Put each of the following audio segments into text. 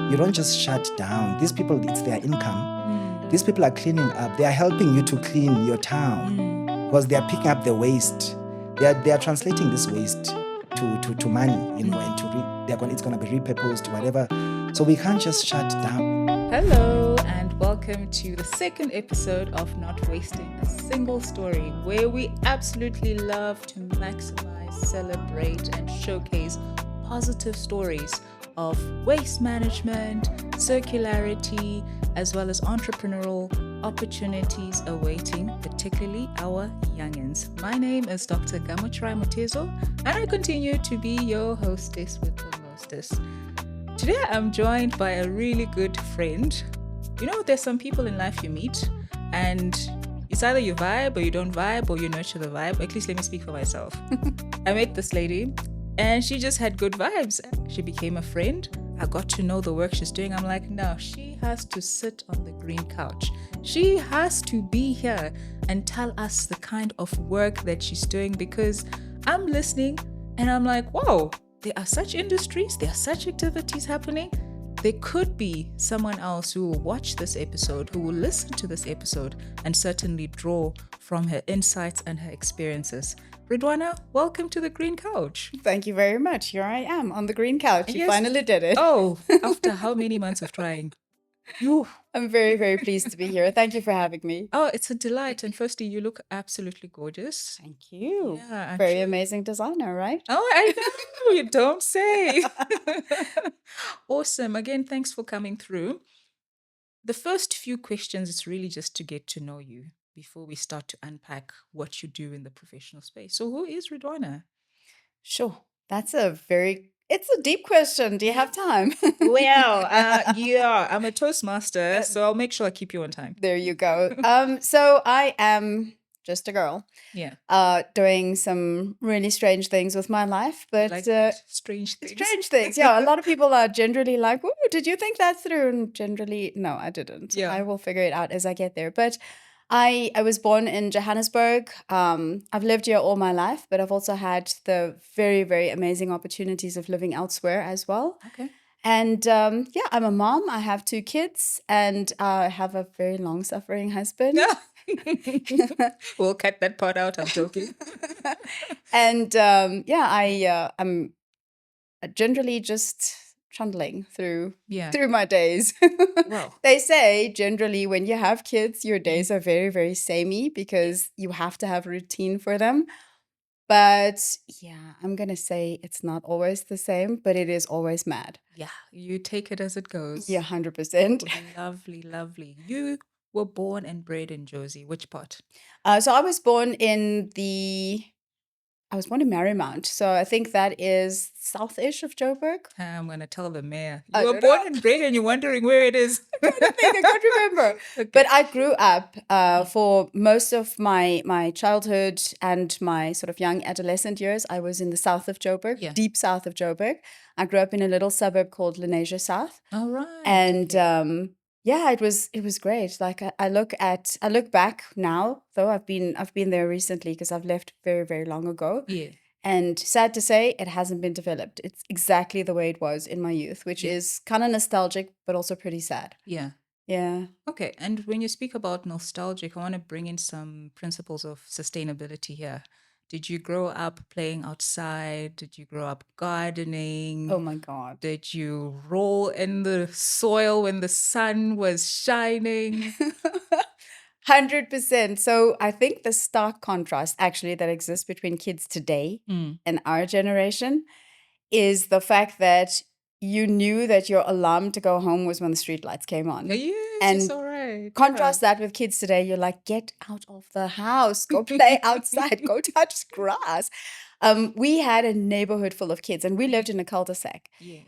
you don't just shut down. These people, it's their income. These people are cleaning up. They are helping you to clean your town because they are picking up the waste. They are translating this waste to money, and it's going to be repurposed, whatever. So we can't just shut down. Hello and welcome to the second episode of Not Wasting a Single Story, where we absolutely love to maximize, celebrate, and showcase positive stories of waste management, circularity, as well as entrepreneurial opportunities awaiting, particularly our youngins. My name is Dr. Gamuchrai Mutezo, and I continue to be your hostess with the mostest. Today I'm joined by a really good friend. You know, there's some people in life you meet and it's either you vibe or you don't vibe or you nurture the vibe. At least let me speak for myself. I met this lady and she just had good vibes. She became a friend. I got to know the work she's doing. I'm like, no, she has to sit on the green couch. She has to be here and tell us the kind of work that she's doing, because I'm listening and I'm like, whoa, there are such industries, there are such activities happening. There could be someone else who will watch this episode, who will listen to this episode, and certainly draw from her insights and her experiences. Ridhwana, welcome to the Green Couch. Thank you very much. Here I am on the green couch. You finally did it. Oh, after how many months of trying? I'm very, very pleased to be here. Thank you for having me. Oh, it's a delight. And firstly, you look absolutely gorgeous. Thank you. Yeah, very amazing designer, right? Oh, I know. You don't say. Awesome. Again, thanks for coming through. The first few questions is really just to get to know you before we start to unpack what you do in the professional space. So who is Ridhwana? Sure. It's a deep question. Do you have time? Well, yeah, I'm a Toastmaster, so I'll make sure I keep you on time. There you go. So I am just a girl. Yeah. Doing some really strange things with my life, but strange things. Strange things. Yeah, a lot of people are generally like, "Oh, did you think that through?" And generally, no, I didn't. Yeah. I will figure it out as I get there. But I was born in Johannesburg. I've lived here all my life, but I've also had the very, very amazing opportunities of living elsewhere as well. Okay. And I'm a mom. I have 2 kids, and I have a very long-suffering husband. We'll cut that part out. I'm joking. And I'm generally just trundling through my days. Wow. They say generally when you have kids, your days are very, very samey because you have to have a routine for them. But yeah, I'm going to say it's not always the same, but it is always mad. Yeah, you take it as it goes. Yeah, 100%. Lovely, lovely. You were born and bred in Josie. Which part? So I was born in Marymount. So I think that is south-ish of Joburg. I'm going to tell the mayor. You were born and bred and you're wondering where it is. I'm trying to think. I can't remember. Okay. But I grew up for most of my childhood and my sort of young adolescent years. I was in the south of Joburg, deep south of Joburg. I grew up in a little suburb called Lenasia South. All right. And it was great. Like I look back now, though I've been there recently because I've left very, very long ago. Yeah. And sad to say, it hasn't been developed. It's exactly the way it was in my youth, which is kind of nostalgic, but also pretty sad. Yeah. Yeah. Okay. And when you speak about nostalgic, I want to bring in some principles of sustainability here. Did you grow up playing outside? Did you grow up gardening? Oh my God. Did you roll in the soil when the sun was shining? 100%. So I think the stark contrast actually that exists between kids today and our generation is the fact that you knew that your alarm to go home was when the streetlights came on. Yes, and it's all right. Contrast that with kids today. You're like, get out of the house, go play outside, go touch grass. We had a neighborhood full of kids and we lived in a cul-de-sac. Yes.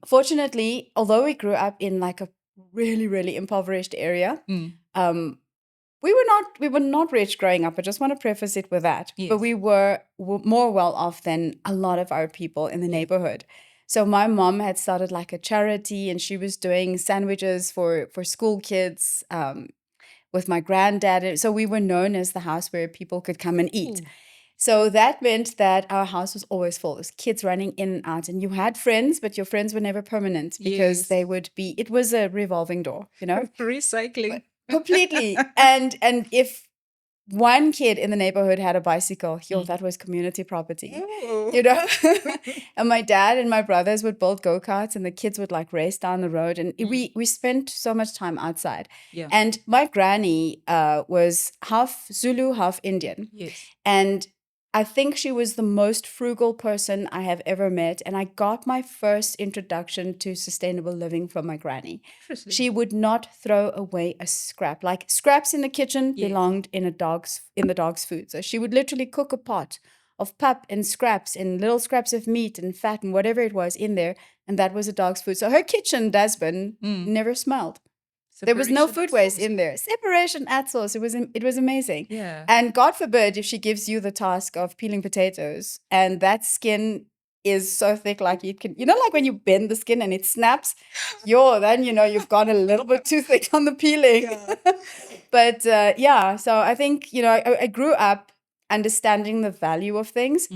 Fortunately, although we grew up in like a really, really impoverished area, we were not rich growing up. I just want to preface it with that. Yes. But we were more well off than a lot of our people in the neighborhood. So my mom had started like a charity and she was doing sandwiches for school kids with my granddad. So we were known as the house where people could come and eat. So that meant that our house was always full. There's kids running in and out, and you had friends, but your friends were never permanent because Yes. they would be. It was a revolving door, Recycling. completely. And if one kid in the neighborhood had a bicycle, that was community property, And my dad and my brothers would build go-karts, and the kids would like race down the road, and we spent so much time outside. Yeah. And my granny was half Zulu, half Indian. Yes. And I think she was the most frugal person I have ever met. And I got my first introduction to sustainable living from my granny. She would not throw away a scrap. Like scraps in the kitchen belonged in the dog's food. So she would literally cook a pot of pup and scraps and little scraps of meat and fat and whatever it was in there. And that was a dog's food. So her kitchen dustbin never smelled. There was no food waste in there. Separation at source. It was amazing. Yeah. And God forbid if she gives you the task of peeling potatoes and that skin is so thick, like you can, like when you bend the skin and it snaps, then you've gone a little bit too thick on the peeling. Yeah. But so I think, I grew up understanding the value of things.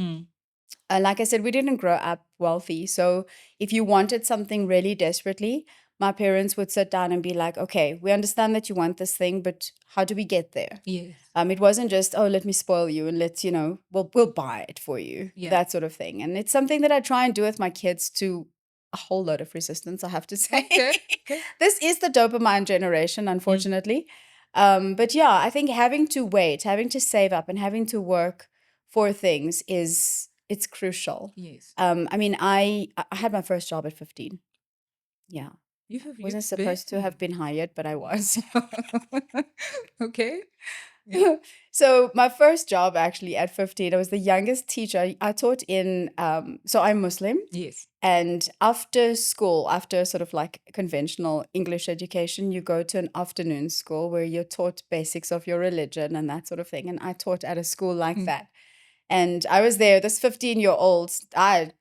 Like I said, we didn't grow up wealthy. So if you wanted something really desperately, my parents would sit down and be like, okay, we understand that you want this thing, but how do we get there? Yes. It wasn't just, oh, let me spoil you and let's, we'll buy it for you, that sort of thing. And it's something that I try and do with my kids to a whole lot of resistance, I have to say. Okay. This is the dopamine generation, unfortunately. But yeah, I think having to wait, having to save up and having to work for things it's crucial. Yes. I mean, I had my first job at 15. Yeah. Wasn't supposed to have been hired, but I was. Okay. Yeah. So my first job actually at 15, I was the youngest teacher. I taught in, so I'm Muslim. Yes. And after school, after sort of like conventional English education, you go to an afternoon school where you're taught basics of your religion and that sort of thing. And I taught at a school like that. And I was there, this 15-year-old, I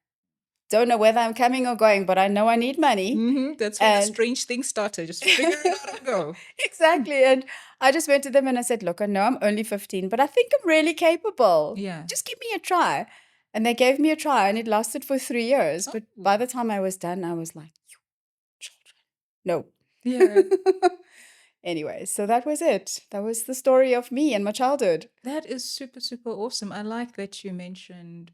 don't know whether I'm coming or going, but I know I need money. That's when the strange thing started. Just figure it out and go. Exactly. And I just went to them and I said, look, I know I'm only 15, but I think I'm really capable. Yeah. Just give me a try. And they gave me a try and it lasted for 3 years. But by the time I was done, I was like, you children. No. Yeah. Anyway, so that was it. That was the story of me and my childhood. That is super, super awesome. I like that you mentioned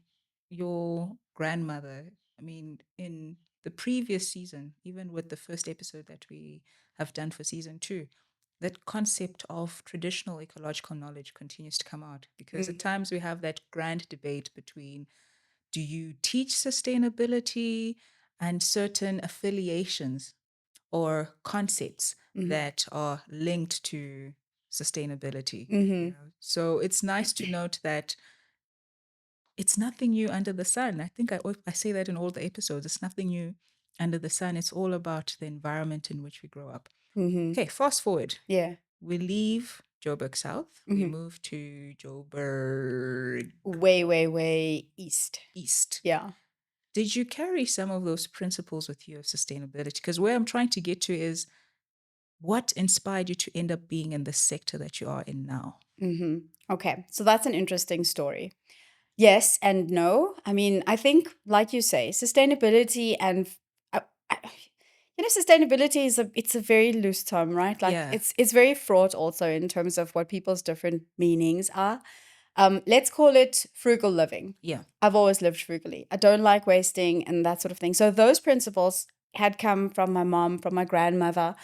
your grandmother. I mean, in the previous season, even with the first episode that we have done for season 2, that concept of traditional ecological knowledge continues to come out because at times we have that grand debate between do you teach sustainability and certain affiliations or concepts that are linked to sustainability. So it's nice to note that it's nothing new under the sun. I think I say that in all the episodes. It's nothing new under the sun. It's all about the environment in which we grow up. Okay, fast forward. Yeah. We leave Joburg South. We move to Joburg way east. Yeah. Did you carry some of those principles with you of sustainability? Because where I'm trying to get to is what inspired you to end up being in the sector that you are in now? Okay, so that's an interesting story. Yes and no. I mean, I think, like you say, sustainability and sustainability it's a very loose term, right? Like it's very fraught also in terms of what people's different meanings are. Let's call it frugal living. Yeah. I've always lived frugally. I don't like wasting and that sort of thing. So those principles had come from my mom, from my grandmother,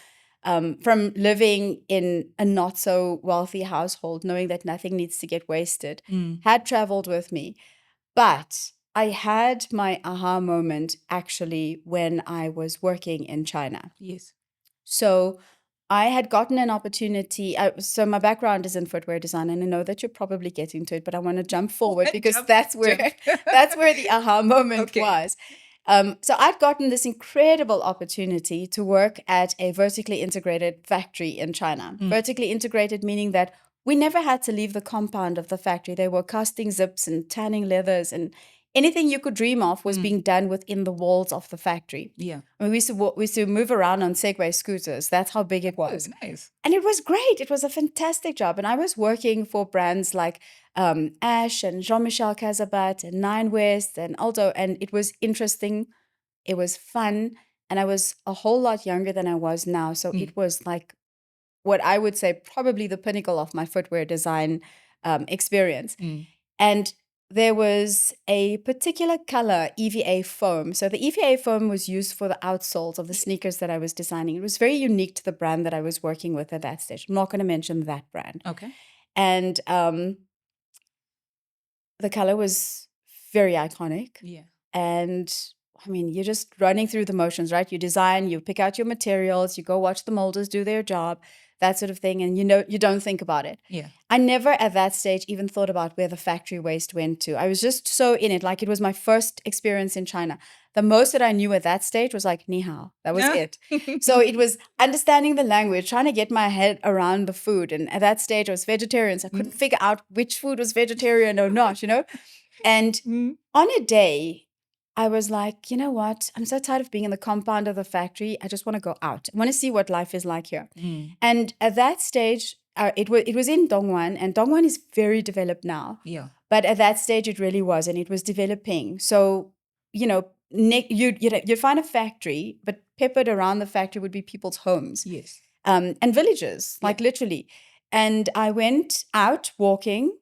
from living in a not so wealthy household, knowing that nothing needs to get wasted, had traveled with me. But I had my aha moment actually when I was working in China. Yes. So I had gotten an opportunity. So my background is in footwear design, and I know that you're probably getting to it, but I want to jump forward because that's where the aha moment was. So I'd gotten this incredible opportunity to work at a vertically integrated factory in China. Vertically integrated meaning that we never had to leave the compound of the factory. They were casting zips and tanning leathers, and anything you could dream of was being done within the walls of the factory. Yeah. I mean, we used to move around on Segway scooters. That's how big it was. Oh, nice. And it was great. It was a fantastic job. And I was working for brands like Ash and Jean-Michel Casabat and Nine West and Alto. And it was interesting. It was fun. And I was a whole lot younger than I was now. So it was like what I would say probably the pinnacle of my footwear design experience. And there was a particular color, EVA foam. So the EVA foam was used for the outsoles of the sneakers that I was designing. It was very unique to the brand that I was working with at that stage. I'm not going to mention that brand. Okay. And the color was very iconic. Yeah. And I mean, you're just running through the motions, right? You design, you pick out your materials, you go watch the molders do their job, that sort of thing. And you don't think about it. Yeah. I never at that stage even thought about where the factory waste went to. I was just so in it. Like it was my first experience in China. The most that I knew at that stage was like, ni hao. That was it. So it was understanding the language, trying to get my head around the food. And at that stage, I was vegetarian. So I couldn't figure out which food was vegetarian or not, And on a day, I was like, you know what? I'm so tired of being in the compound of the factory. I just want to go out. I want to see what life is like here. And at that stage, it was in Dongguan, and Dongguan is very developed now. Yeah. But at that stage, it really was, and it was developing. So, you'd find a factory, but peppered around the factory would be people's homes. Yes. And villages, like literally. And I went out walking,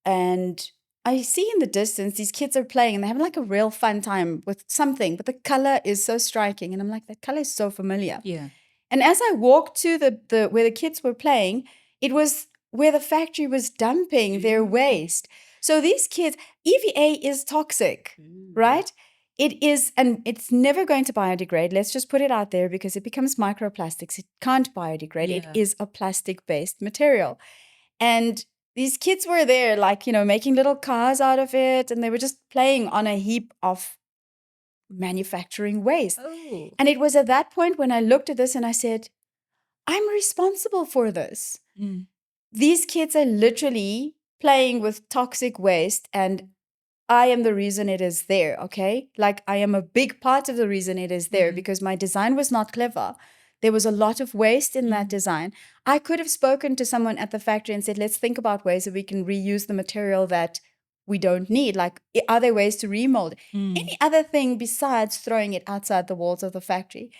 and I see in the distance these kids are playing and they're having like a real fun time with something, but the color is so striking. And I'm like, that color is so familiar. Yeah. And as I walked to the where the kids were playing, it was where the factory was dumping their waste. So these kids, EVA is toxic, right? It is, and it's never going to biodegrade. Let's just put it out there because it becomes microplastics. It can't biodegrade. Yeah. It is a plastic-based material. And these kids were there, like, making little cars out of it. And they were just playing on a heap of manufacturing waste. Oh. And it was at that point when I looked at this and I said, I'm responsible for this. These kids are literally playing with toxic waste and I am the reason it is there, okay? Like I am a big part of the reason it is there because my design was not clever. There was a lot of waste in that design. I could have spoken to someone at the factory and said, let's think about ways that we can reuse the material that we don't need. Like, are there ways to remold? Any other thing besides throwing it outside the walls of the factory?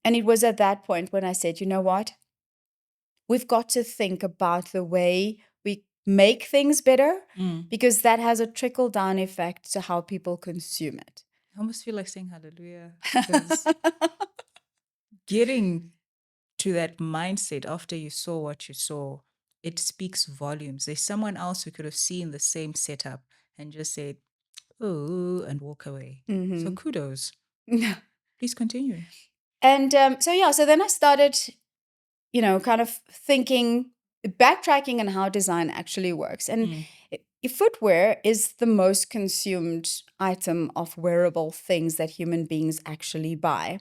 And it was at that point when I said, you know what? We've got to think about the way we make things better because that has a trickle-down effect to how people consume it. I almost feel like saying hallelujah. Because getting to that mindset after you saw what you saw, it speaks volumes. There's someone else who could have seen the same setup and just said, oh, and walk away. So kudos. Please continue. And so then I started, kind of thinking, backtracking on how design actually works. And footwear is the most consumed item of wearable things that human beings actually buy.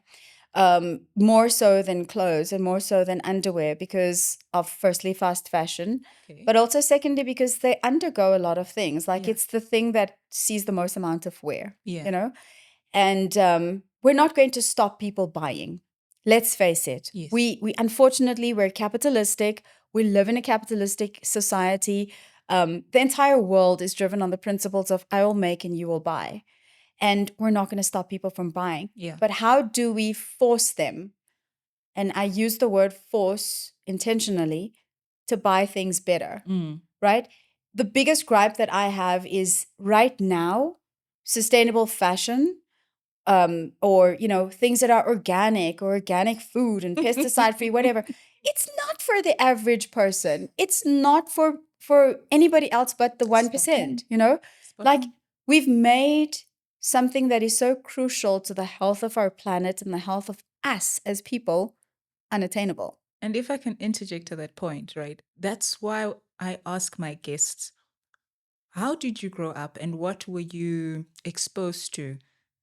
More so than clothes and more so than underwear because of firstly fast fashion, but also secondly because they undergo a lot of things. Like it's the thing that sees the most amount of wear, and we're not going to stop people buying. Let's face it. Yes. We unfortunately, we're capitalistic. We live in a capitalistic society. The entire world is driven on the principles of I will make and you will buy. And we're not going to stop people from buying. Yeah. But how do we force them? And I use the word force intentionally to buy things better, right? The biggest gripe that I have is right now, sustainable fashion or, things that are organic or organic food and pesticide free, whatever. It's not for the average person. It's not for anybody else but the 1%, Like we've made something that is so crucial to the health of our planet and the health of us as people unattainable. And if I can interject to that point, right? That's why I ask my guests, how did you grow up and what were you exposed to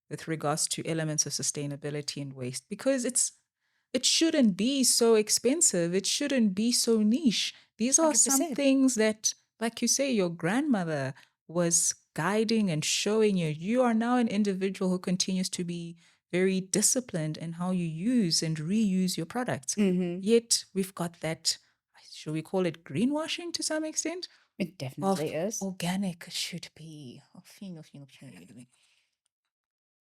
with regards to elements of sustainability and waste? Because it shouldn't be so expensive. It shouldn't be so niche. These are 100%. some things that, like you say, your grandmother was guiding and showing you. You are now an individual who continues to be very disciplined in how you use and reuse your products. Yet we've got that, should we call it greenwashing to some extent? It definitely Of is. organic should be.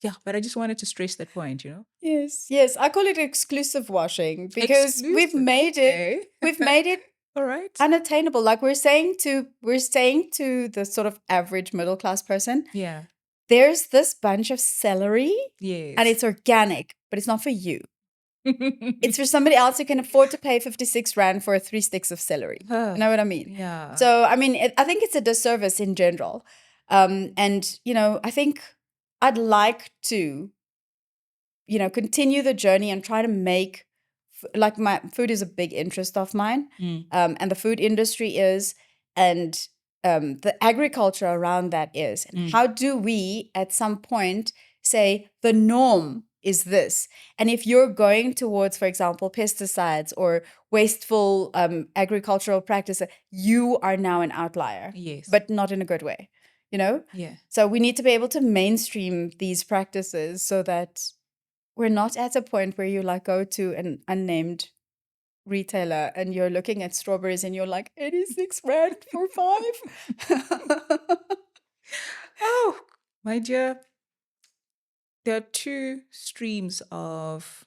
Yeah, but I just wanted to stress that point, Yes, yes. I call it exclusive washing because we've Exclusive. made it. Okay. We've made it All right. unattainable. Like we're saying to the sort of average middle class person, Yeah. there's this bunch of celery Yes. and it's organic, but it's not for you. It's for somebody else who can afford to pay 56 Rand for 3 sticks of celery. You know what I mean? Yeah. So, I mean, I think it's a disservice in general. And, I think I'd like to, continue the journey and try to make, like, my food is a big interest of mine. And the food industry is, and the agriculture around that is. And how do we, at some point, say the norm is this? And if you're going towards, for example, pesticides or wasteful agricultural practices, you are now an outlier. Yes. But not in a good way, Yeah. So we need to be able to mainstream these practices so that we're not at a point where you like go to an unnamed retailer and you're looking at strawberries and you're like 86 Rand for 5. Oh, my dear, there are two streams of,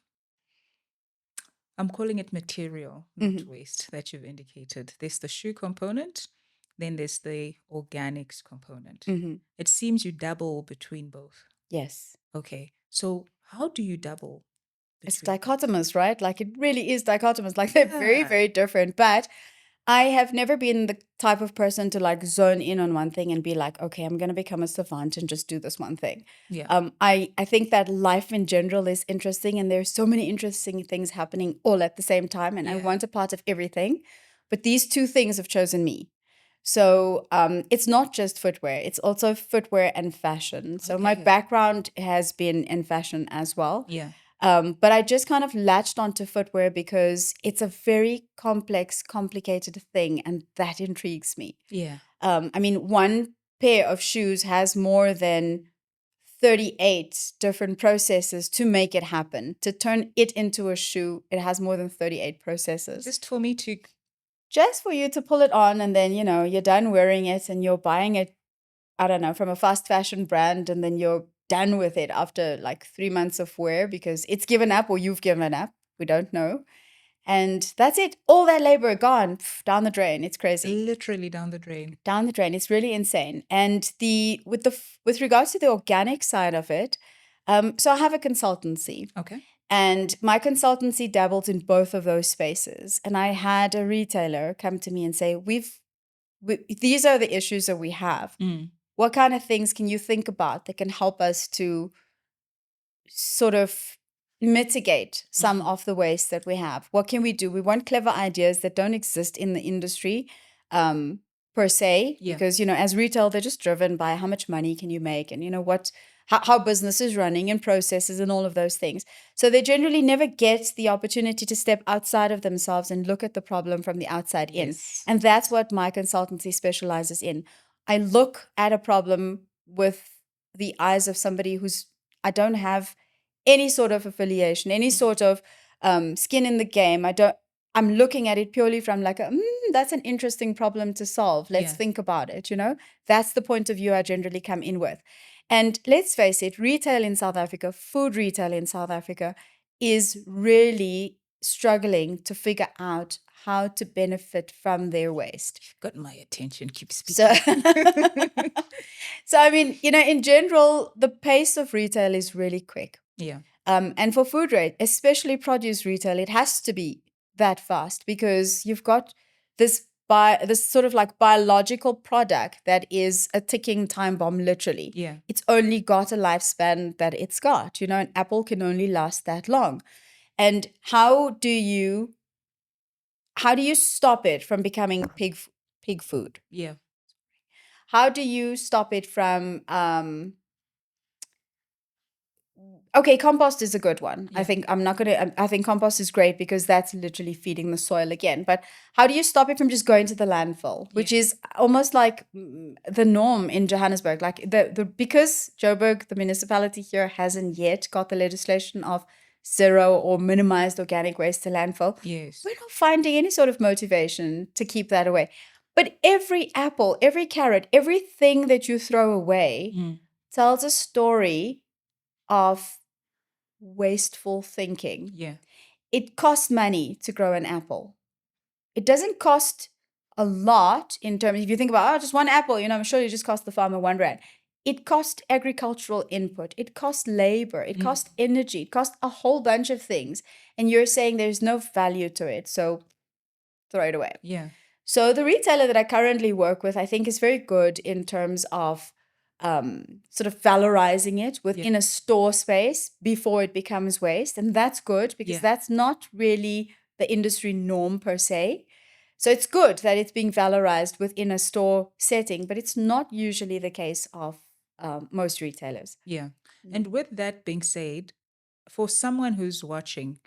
I'm calling it material, not waste, that you've indicated. There's the shoe component, then there's the organics component. It seems you dabble between both. Yes. Okay, so how do you double? It's dichotomous, right? Like it really is dichotomous. Like they're very, very different. But I have never been the type of person to like zone in on one thing and be like, okay, I'm going to become a savant and just do this one thing. Yeah. I think that life in general is interesting and there's so many interesting things happening all at the same time. And I want a part of everything. But these two things have chosen me. So it's not just footwear. It's also footwear and fashion. So my background has been in fashion as well. Yeah. But I just kind of latched onto footwear because it's a very complex, complicated thing, and that intrigues me. Yeah. I mean, one pair of shoes has more than 38 different processes to make it happen. To turn it into a shoe, it has more than 38 processes. Just for me to... Just for you to pull it on and then, you're done wearing it and you're buying it, I don't know, from a fast fashion brand, and then you're done with it after like 3 months of wear because it's given up or you've given up. We don't know. And that's it. All that labor gone down the drain. It's crazy. Literally down the drain. Down the drain. It's really insane. And with regards to the organic side of it, so I have a consultancy. Okay. And my consultancy dabbles in both of those spaces. And I had a retailer come to me and say, these are the issues that we have. What kind of things can you think about that can help us to sort of mitigate some of the waste that we have? What can we do? We want clever ideas that don't exist in the industry per se, because, as retail, they're just driven by how much money can you make and, how business is running and processes and all of those things. So they generally never get the opportunity to step outside of themselves and look at the problem from the outside in. And that's what my consultancy specializes in. I look at a problem with the eyes of somebody I don't have any sort of affiliation, any sort of skin in the game. I'm looking at it purely from like, that's an interesting problem to solve. Let's think about it, That's the point of view I generally come in with. And let's face it, retail in South Africa, food retail in South Africa is really struggling to figure out how to benefit from their waste. You've got my attention. Keep speaking. So I mean, in general, the pace of retail is really quick. Yeah. And for food rate, especially produce retail, it has to be that fast because you've got this sort of like biological product that is a ticking time bomb, literally. Yeah. It's only got a lifespan that it's got. An apple can only last that long. And how do you stop it from becoming pig food? Yeah. How do you stop it from Okay, compost is a good one. I think I think compost is great because that's literally feeding the soil again. But how do you stop it from just going to the landfill, which is almost like the norm in Johannesburg? Like because Joburg, the municipality here, hasn't yet got the legislation of zero or minimized organic waste to landfill. Yes. We're not finding any sort of motivation to keep that away. But every apple, every carrot, everything that you throw away tells a story of wasteful thinking. Yeah. It costs money to grow an apple. It doesn't cost a lot in terms, if you think about, just one apple, I'm sure you just cost the farmer R1. It costs agricultural input. It costs labor. It costs energy. It costs a whole bunch of things. And you're saying there's no value to it. So throw it away. Yeah. So the retailer that I currently work with, I think is very good in terms of sort of valorizing it within a store space before it becomes waste. And that's good because that's not really the industry norm per se. So it's good that it's being valorized within a store setting, but it's not usually the case of most retailers. Yeah. And with that being said, for someone who's watching,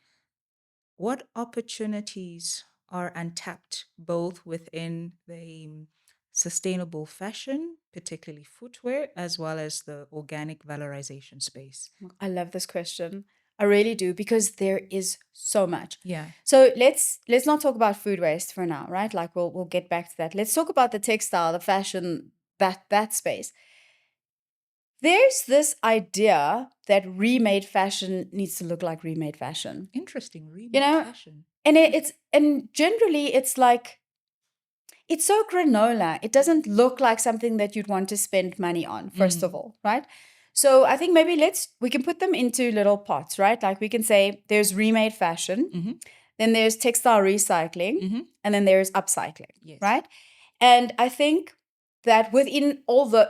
what opportunities are untapped both within the sustainable fashion, particularly footwear, as well as the organic valorization space? I love this question. I really do, because there is so much. Yeah. So let's not talk about food waste for now, right? Like we'll get back to that. Let's talk about the textile, the fashion, that space. There's this idea that remade fashion needs to look like remade fashion. Interesting. Remade fashion. And generally it's like, it's so granola. It doesn't look like something that you'd want to spend money on, first of all, right? So I think maybe we can put them into little pots, right? Like we can say there's remade fashion, then there's textile recycling, and then there's upcycling, right? And I think that within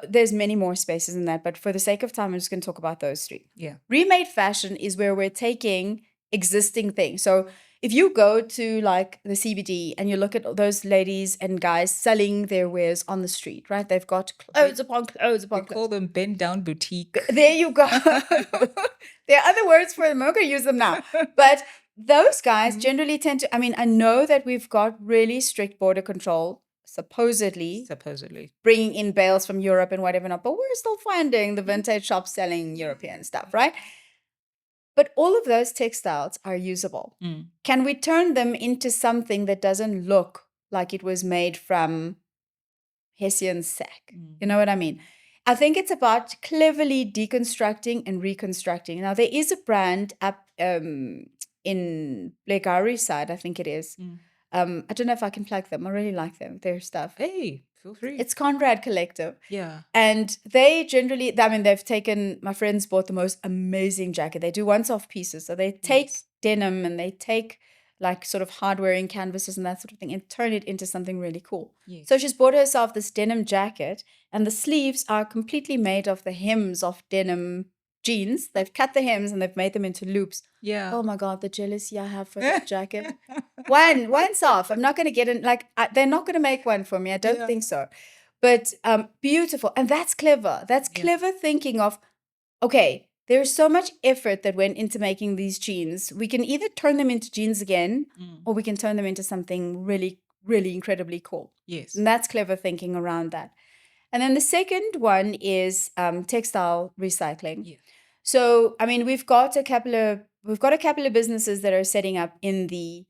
there's many more spaces in that, but for the sake of time, I'm just going to talk about those three. Yeah. Remade fashion is where we're taking existing things. So if you go to like the CBD and you look at those ladies and guys selling their wares on the street, right? They've got clothes upon clothes upon clothes. We call them bend down boutique. There you go. There are other words for them. I'm going to use them now. But those guys generally tend to, I know that we've got really strict border control, supposedly bringing in bales from Europe and whatever not, but we're still finding the vintage shops selling European stuff, right? But all of those textiles are usable. Can we turn them into something that doesn't look like it was made from Hessian sack? You know what I mean? I think it's about cleverly deconstructing and reconstructing. Now, there is a brand up in Blekari side, I think it is. I don't know if I can plug them. I really like them, their stuff. Hey, feel free. It's Conrad Collective. Yeah. And they generally, they've taken, my friends bought the most amazing jacket. They do once-off pieces. So they take denim and they take like sort of hard-wearing canvases and that sort of thing and turn it into something really cool. Yes. So she's bought herself this denim jacket, and the sleeves are completely made of the hems of denim jeans. They've cut the hems and they've made them into loops. Yeah. Oh my God, the jealousy I have for that jacket. One's off. I'm not going to get in, they're not going to make one for me. I don't think so. But beautiful. And that's clever. That's clever thinking of, okay, there's so much effort that went into making these jeans. We can either turn them into jeans again, or we can turn them into something really, really incredibly cool. Yes. And that's clever thinking around that. And then the second one is textile recycling. Yeah. So, we've got a couple of businesses that are setting up in the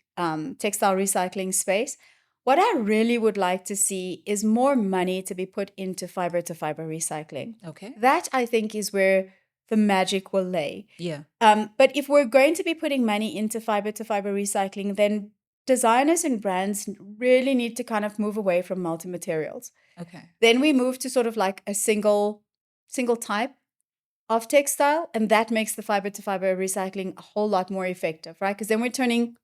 textile recycling space. What I really would like to see is more money to be put into fiber-to-fiber recycling. Okay. That, I think, is where the magic will lay. Yeah. But if we're going to be putting money into fiber-to-fiber recycling, then designers and brands really need to kind of move away from multi-materials. Okay. Then we move to sort of like a single type of textile, and that makes the fiber-to-fiber recycling a whole lot more effective, right? Because then we're turning,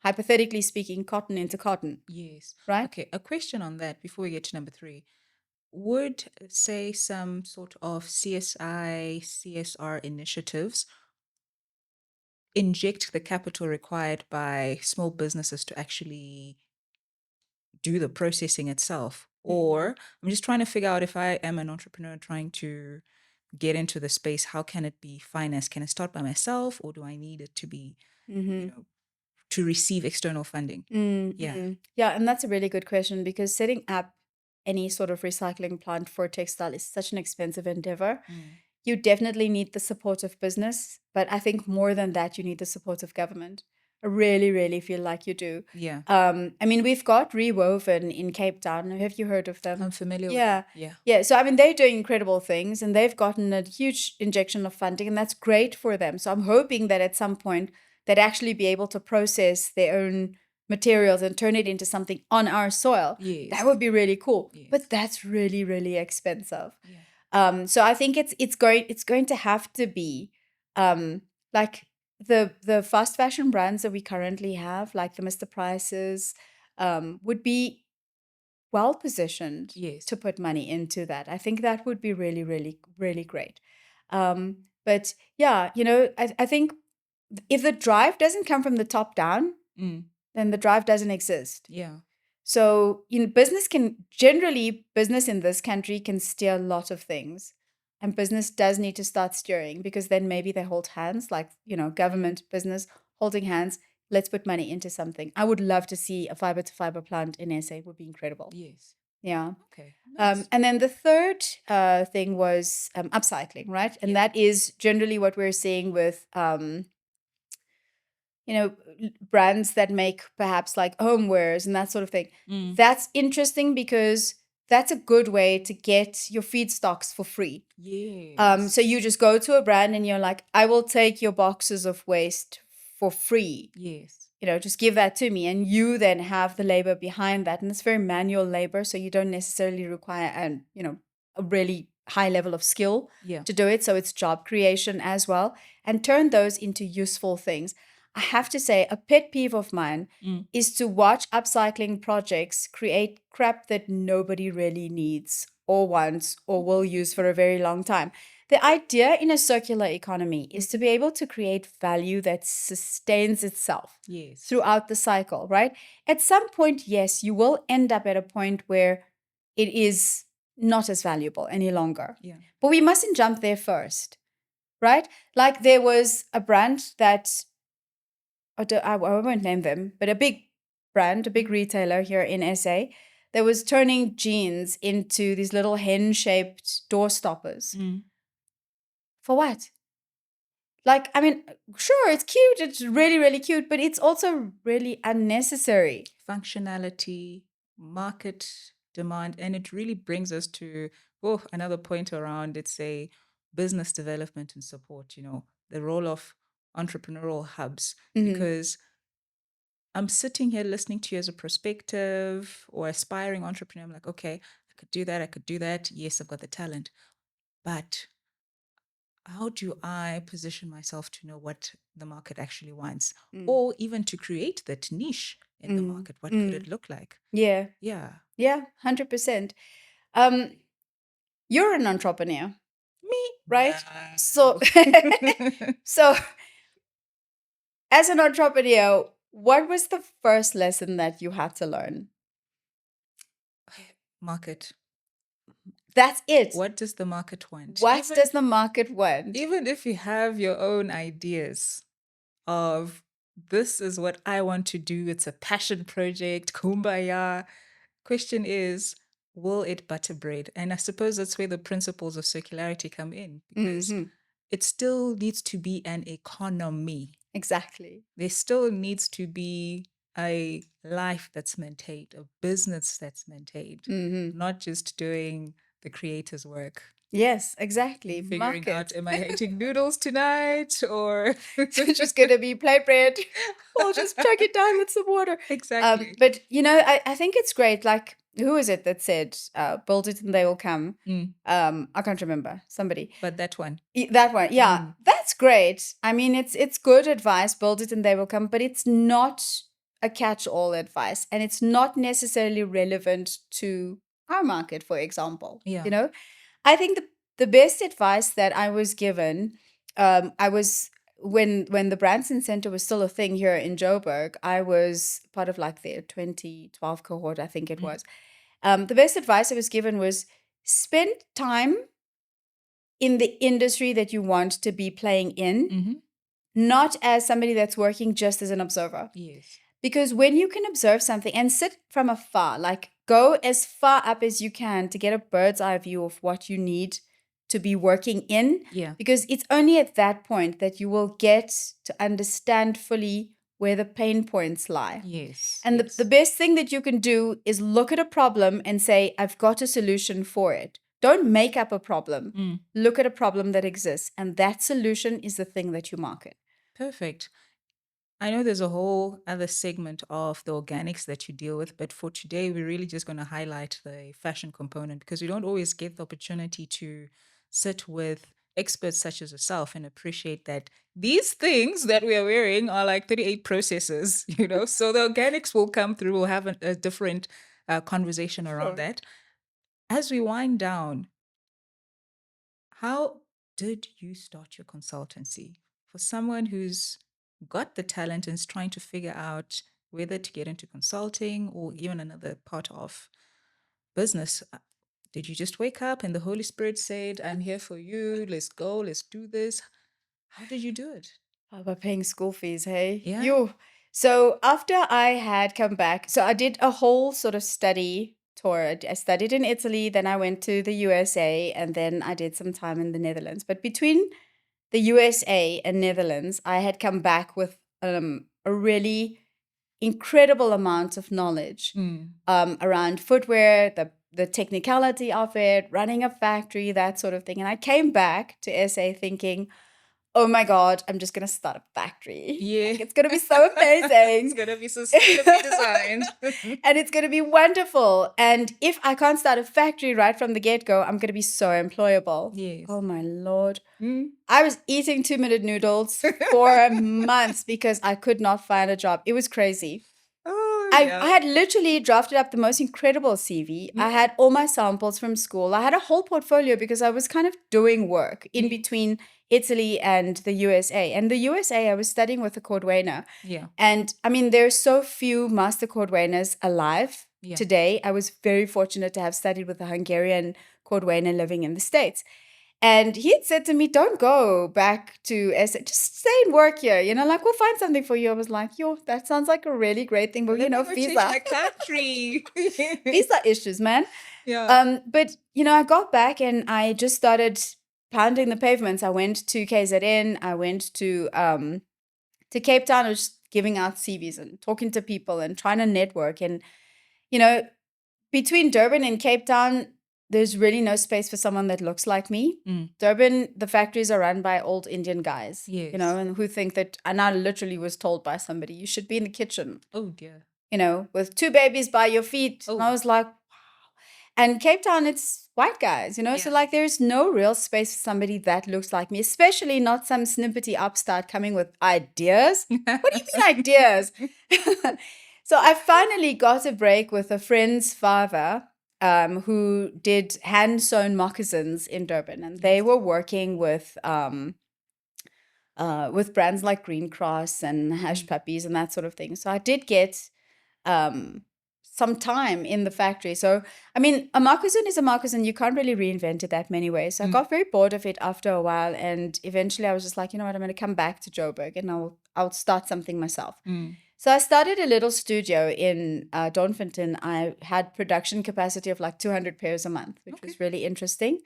hypothetically speaking, cotton into cotton. Yes. Right? Okay, a question on that before we get to number 3. Would, say, some sort of CSR initiatives inject the capital required by small businesses to actually do the processing itself? Or I'm just trying to figure out, if I am an entrepreneur trying to get into the space, how can it be financed? Can I start by myself, or do I need it to be, to receive external funding? Yeah, and that's a really good question, because setting up any sort of recycling plant for textile is such an expensive endeavor. You definitely need the support of business, but I think more than that, you need the support of government. I really, really feel like you do. Yeah. I mean, we've got Rewoven in Cape Town. Have you heard of them? I'm familiar with Yeah. them. Yeah. So, I mean, they're doing incredible things, and they've gotten a huge injection of funding, and that's great for them. So I'm hoping that at some point they'd actually be able to process their own materials and turn it into something on our soil. Yes. That would be really cool. Yes. But that's really, really expensive. Yeah. So I think it's going to have to be like the fast fashion brands that we currently have, like the Mr. Prices, would be well positioned Yes. to put money into that. I think that would be really, really, really great. But yeah, I think if the drive doesn't come from the top down, then the drive doesn't exist. Yeah. So, business in this country can steer a lot of things. And business does need to start steering, because then maybe they hold hands, like, government, business holding hands. Let's put money into something. I would love to see a fiber to fiber plant in SA. It would be incredible. Yes. Yeah. Okay. Nice. And then the third thing was upcycling, right? And that is generally what we're seeing with brands that make perhaps like homewares and that sort of thing. That's interesting, because that's a good way to get your feedstocks for free. Yes. So you just go to a brand and you're like, I will take your boxes of waste for free. Yes. Just give that to me. And you then have the labor behind that. And it's very manual labor. So you don't necessarily require a really high level of skill to do it. So it's job creation as well. And turn those into useful things. I have to say, a pet peeve of mine is to watch upcycling projects create crap that nobody really needs or wants or will use for a very long time. The idea in a circular economy is to be able to create value that sustains itself throughout the cycle, right? At some point, yes, you will end up at a point where it is not as valuable any longer. But we mustn't jump there first, right? Like there was a brand that, I won't name them, but a big brand, a big retailer here in SA, that was turning jeans into these little hen-shaped door stoppers. For what? Like, I mean, sure, it's cute. It's really, really cute, but it's also really unnecessary. Functionality, market demand, and it really brings us to another point around, it's a business development and support, the role of entrepreneurial hubs, because I'm sitting here listening to you as a prospective or aspiring entrepreneur. I'm like, okay, I could do that. I could do that. Yes, I've got the talent. But how do I position myself to know what the market actually wants, or even to create that niche in the market? What could it look like? Yeah. Yeah. Yeah, 100%. You're an entrepreneur. Me? Right? Nah. So as an entrepreneur, what was the first lesson that you had to learn? Market. That's it. What does the market want? What does the market want? Even if you have your own ideas of this is what I want to do, it's a passion project, kumbaya. Question is, will it butter bread? And I suppose that's where the principles of circularity come in, because it still needs to be an economy. Exactly. There still needs to be a life that's maintained, a business that's maintained, not just doing the creator's work. Yes, exactly. Figuring out, am I eating noodles tonight, or it's just going to be plain bread? We'll just chuck it down with some water. Exactly. But, I think it's great. Like, who is it that said, build it and they will come? I can't remember. Somebody. But that one. That one. Yeah. That's great. I mean, it's good advice. Build it and they will come. But it's not a catch-all advice. And it's not necessarily relevant to our market, for example. Yeah. I think the best advice that I was given, I was when the Branson Center was still a thing here in Joburg, I was part of like their 2012 cohort, I think it was. The best advice I was given was spend time in the industry that you want to be playing in, not as somebody that's working just as an observer. Yes. Because when you can observe something and sit from afar, like go as far up as you can to get a bird's eye view of what you need to be working in. Yeah. Because it's only at that point that you will get to understand fully where the pain points lie. Yes. And yes. the best thing that you can do is look at a problem and say, I've got a solution for it. Don't make up a problem. Look at a problem that exists. And that solution is the thing that you market. Perfect. I know there's a whole other segment of the organics that you deal with, but for today, we're really just going to highlight the fashion component because we don't always get the opportunity to sit with experts such as yourself and appreciate that these things that we are wearing are like 38 processes, so the organics will come through. We'll have a different conversation around that. As we wind down, how did you start your consultancy? For someone who's got the talent and is trying to figure out whether to get into consulting or even another part of business, did you just wake up and the Holy Spirit said, I'm here for you, let's go, let's do this? How did you do it? By paying school fees, hey? Yeah. So after I had come back, so I did a whole sort of study tour. I studied in Italy, then I went to the USA, and then I did some time in the Netherlands. But between the USA and Netherlands, I had come back with a really incredible amount of knowledge around footwear, the technicality of it, running a factory, that sort of thing. And I came back to SA thinking, oh my God, I'm just going to start a factory. Yeah. Like, it's going to be so amazing. It's going to be sustainably designed. And it's going to be wonderful. And if I can't start a factory right from the get-go, I'm going to be so employable. Yes. Oh my Lord. I was eating 2-minute noodles for months because I could not find a job. It was crazy. I had literally drafted up the most incredible CV. I had all my samples from school. I had a whole portfolio because I was kind of doing work in between Italy and the USA. And the USA, I was studying with a cordwainer. Yeah. And I mean, there's so few master cordwainers alive today. I was very fortunate to have studied with a Hungarian cordwainer living in the States. And he had said to me, don't go back to SA, just stay and work here. Like, we'll find something for you. I was like, that sounds like a really great thing. But, visa. My country. Visa issues, man. Yeah. But, I got back and I just started pounding the pavements. I went to KZN. I went to Cape Town. I was just giving out CVs and talking to people and trying to network. And, between Durban and Cape Town, there's really no space for someone that looks like me. Durban, the factories are run by old Indian guys, and who think that, and I literally was told by somebody, you should be in the kitchen. Oh, dear. With 2 babies by your feet. Oh. And I was like, wow. And Cape Town, it's white guys, so like there's no real space for somebody that looks like me, especially not some snippety upstart coming with ideas. What do you mean ideas? So I finally got a break with a friend's father, who did hand-sewn moccasins in Durban, and they were working with brands like Green Cross and Hush Puppies and that sort of thing. So I did get some time in the factory. So, I mean, a moccasin is a moccasin. You can't really reinvent it that many ways. So I got very bored of it after a while, and eventually I was just like, you know what, I'm going to come back to Joburg and I'll start something myself. So I started a little studio in Donfontein. I had production capacity of like 200 pairs a month, which was really interesting.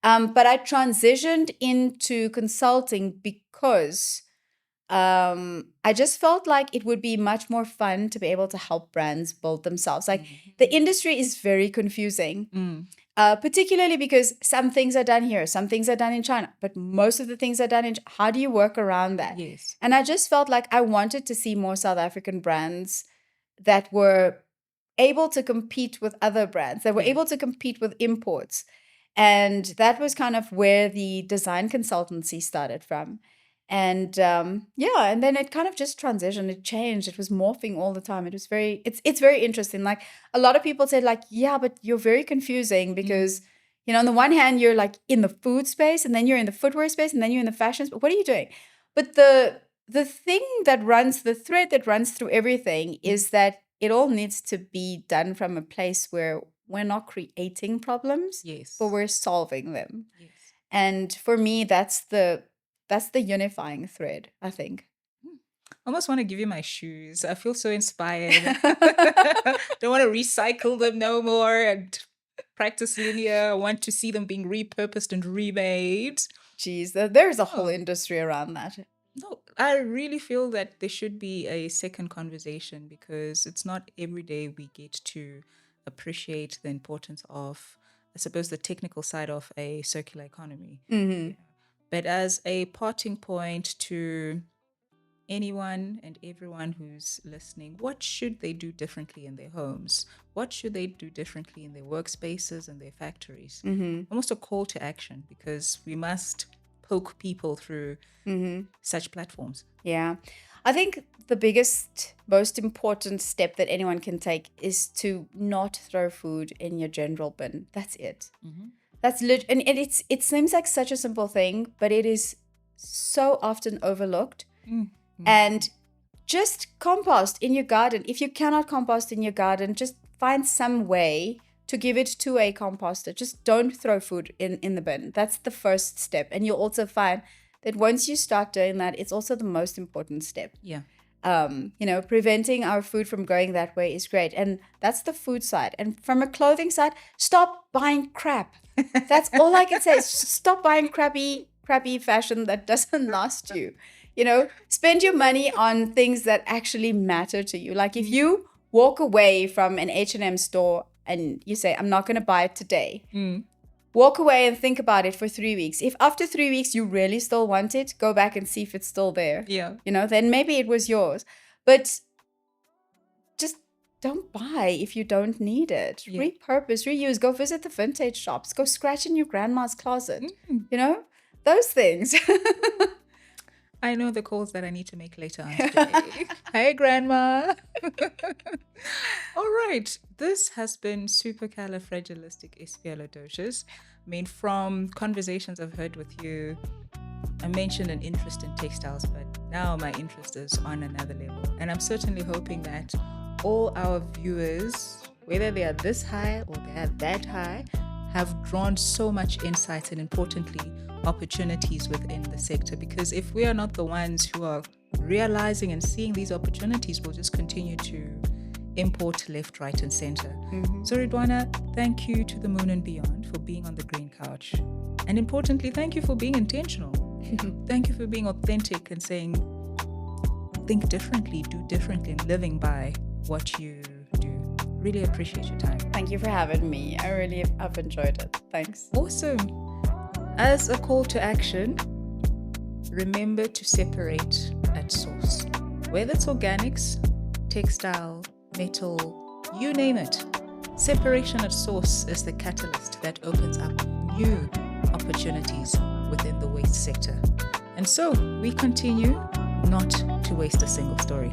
But I transitioned into consulting because I just felt like it would be much more fun to be able to help brands build themselves. Like the industry is very confusing, particularly because some things are done here, some things are done in China, but most of the things are done in China. How do you work around that? Yes. And I just felt like I wanted to see more South African brands that were able to compete with other brands, that were able to compete with imports. And that was kind of where the design consultancy started from. And and then it kind of just transitioned. It changed. It was morphing all the time. It was it's very interesting. Like a lot of people said, like, yeah, but you're very confusing because, on the one hand, you're like in the food space, and then you're in the footwear space, and then you're in the fashion space. What are you doing? But the thing that runs, the thread that runs through everything is that it all needs to be done from a place where we're not creating problems, but we're solving them. Yes. And for me, that's the unifying thread, I think. I almost want to give you my shoes. I feel so inspired. Don't want to recycle them no more and practice linear. I want to see them being repurposed and remade. Geez, there's a whole industry around that. No, I really feel that there should be a second conversation, because it's not every day we get to appreciate the importance of, I suppose, the technical side of a circular economy. Mm-hmm. But as a parting point to anyone and everyone who's listening, what should they do differently in their homes? What should they do differently in their workspaces and their factories? Mm-hmm. Almost a call to action, because we must poke people through such platforms. Yeah. I think the biggest, most important step that anyone can take is to not throw food in your general bin. That's it. That's and it seems like such a simple thing, but it is so often overlooked. And just compost in your garden. If you cannot compost in your garden, just find some way to give it to a composter. Just don't throw food in the bin. That's the first step. And you'll also find that once you start doing that, it's also the most important step. Yeah. Preventing our food from going that way is great. And that's the food side. And from a clothing side, stop buying crap. That's all I can say. Stop buying crappy fashion that doesn't last you. Spend your money on things that actually matter to you. Like if you walk away from an H&M store and you say, I'm not going to buy it today. Walk away and think about it for 3 weeks. If after 3 weeks you really still want it, go back and see if it's still there. Yeah. Then maybe it was yours. But just don't buy if you don't need it. Yeah. Repurpose, reuse, go visit the vintage shops, go scratch in your grandma's closet. Those things. I know the calls that I need to make later on today. Hey, Grandma. All right. This has been supercalifragilisticexpialidocious. I mean, from conversations I've heard with you, I mentioned an interest in textiles, but now my interest is on another level. And I'm certainly hoping that all our viewers, whether they are this high or they are that high, have drawn so much insight and, importantly, opportunities within the sector. Because if we are not the ones who are realizing and seeing these opportunities, we'll just continue to import left, right, and center. So Ridhwana, thank you to the moon and beyond for being on the green couch. And importantly, thank you for being intentional. Thank you for being authentic and saying, think differently, do differently, and living by what you do. Really appreciate your time. Thank you for having me. I've enjoyed it. Thanks. Awesome. As a call to action, remember to separate at source. Whether it's organics, textile, metal, you name it. Separation at source is the catalyst that opens up new opportunities within the waste sector. And so we continue not to waste a single story.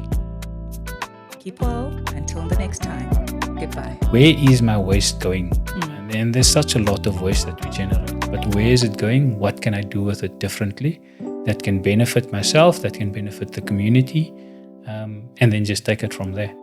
Keep well until the next time. Goodbye. Where is my waste going? And then there's such a lot of waste that we generate. But where is it going? What can I do with it differently that can benefit myself, that can benefit the community? And then just take it from there.